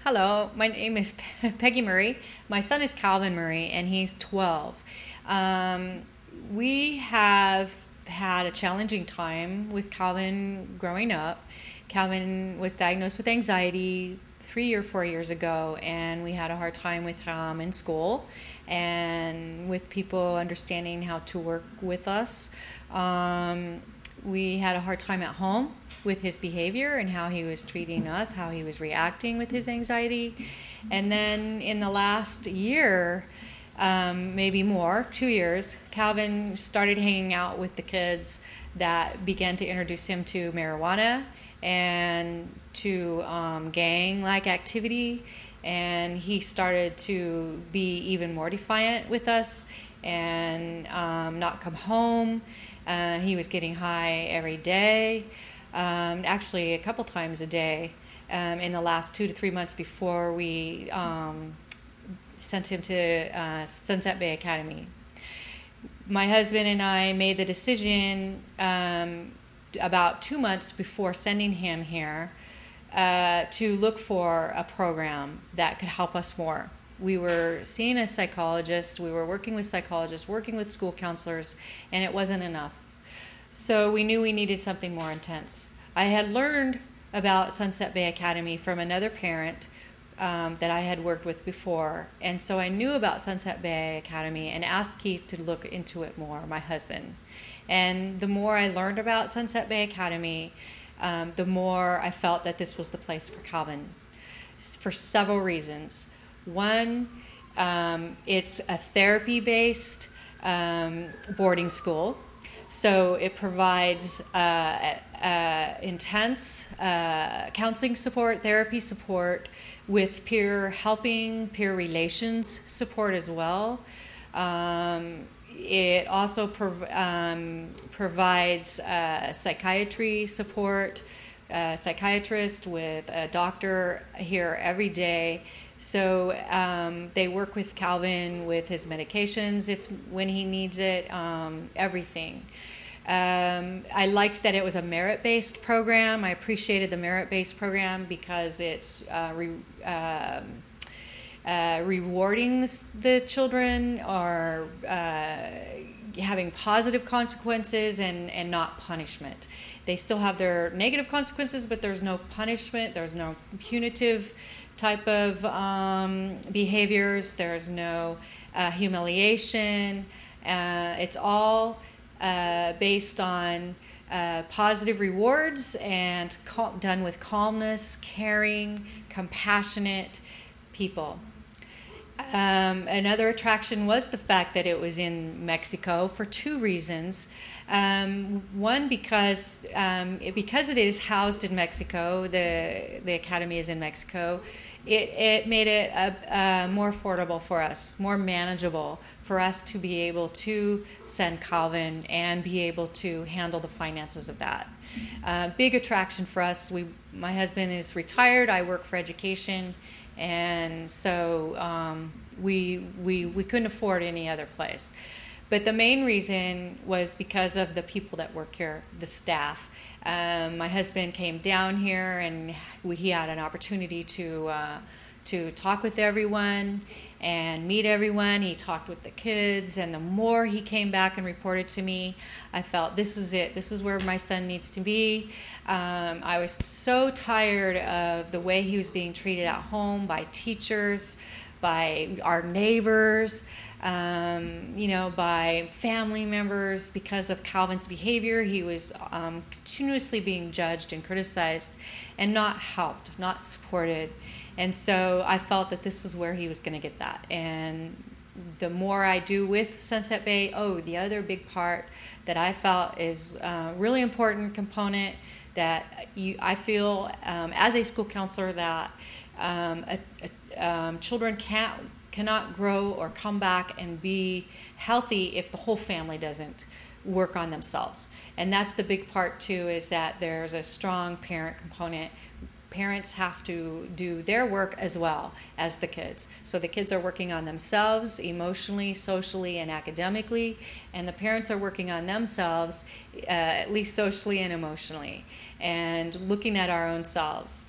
Hello, my name is Peggy Murray. My son is Calvin Murray, and he's 12. We have had a challenging time with Calvin growing up. Calvin was diagnosed with anxiety 3 or 4 years ago, and we had a hard time with him in school and with people understanding how to work with us. We had a hard time at home with his behavior and how he was treating us, how he was reacting with his anxiety. And then in the last year, maybe more, 2 years, Calvin started hanging out with the kids that began to introduce him to marijuana and to gang-like activity. And he started to be even more defiant with us and not come home. He was getting high every day. Actually a couple times a day in the last 2 to 3 months before we sent him to Sunset Bay Academy. My husband and I made the decision about 2 months before sending him here to look for a program that could help us more. We were seeing a psychologist, we were working with psychologists, working with school counselors, and it wasn't enough. So we knew we needed something more intense. I had learned about Sunset Bay Academy from another parent that I had worked with before. And so I knew about Sunset Bay Academy and asked Keith to look into it more, my husband. And the more I learned about Sunset Bay Academy, the more I felt that this was the place for Calvin for several reasons. One, it's a therapy-based boarding school. So it provides intense counseling support, therapy support, with peer helping, peer relations support as well. It also provides psychiatry support, psychiatrist with a doctor here every day. So they work with Calvin with his medications when he needs it, everything. I liked that it was a merit-based program. I appreciated the merit-based program because it's rewarding the children or having positive consequences and not punishment. They still have their negative consequences, but there's no punishment, there's no punitive type of behaviors, there's no humiliation. It's all based on positive rewards and done with calmness, caring, compassionate people. Another attraction was the fact that it was in Mexico for two reasons. One, because it is housed in Mexico, the academy is in Mexico, it made it more affordable for us, more manageable for us to be able to send Calvin and be able to handle the finances of that. Big attraction for us. My husband is retired, I work for education, and so we couldn't afford any other place. But the main reason was because of the people that work here, the staff. My husband came down here, and he had an opportunity to talk with everyone and meet everyone. He talked with the kids, and the more he came back and reported to me, I felt this is it. This is where my son needs to be. I was so tired of the way he was being treated at home by teachers, by our neighbors, by family members. Because of Calvin's behavior, he was continuously being judged and criticized and not helped, not supported. And so I felt that this is where he was going to get that. And the more I do with Sunset Bay, the other big part that I felt is a really important component that I feel as a school counselor that children cannot grow or come back and be healthy if the whole family doesn't work on themselves. And that's the big part too, is that there's a strong parent component. Parents have to do their work as well as the kids. So the kids are working on themselves emotionally, socially, and academically, and the parents are working on themselves at least socially and emotionally, and looking at our own selves.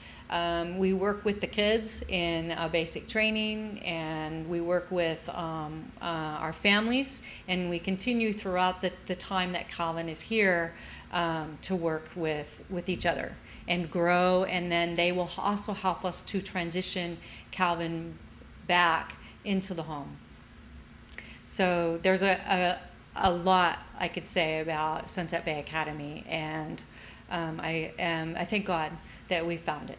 We work with the kids in basic training, and we work with our families, and we continue throughout the time that Calvin is here to work with each other and grow, and then they will also help us to transition Calvin back into the home. So there's a lot I could say about Sunset Bay Academy, and I thank God that we found it.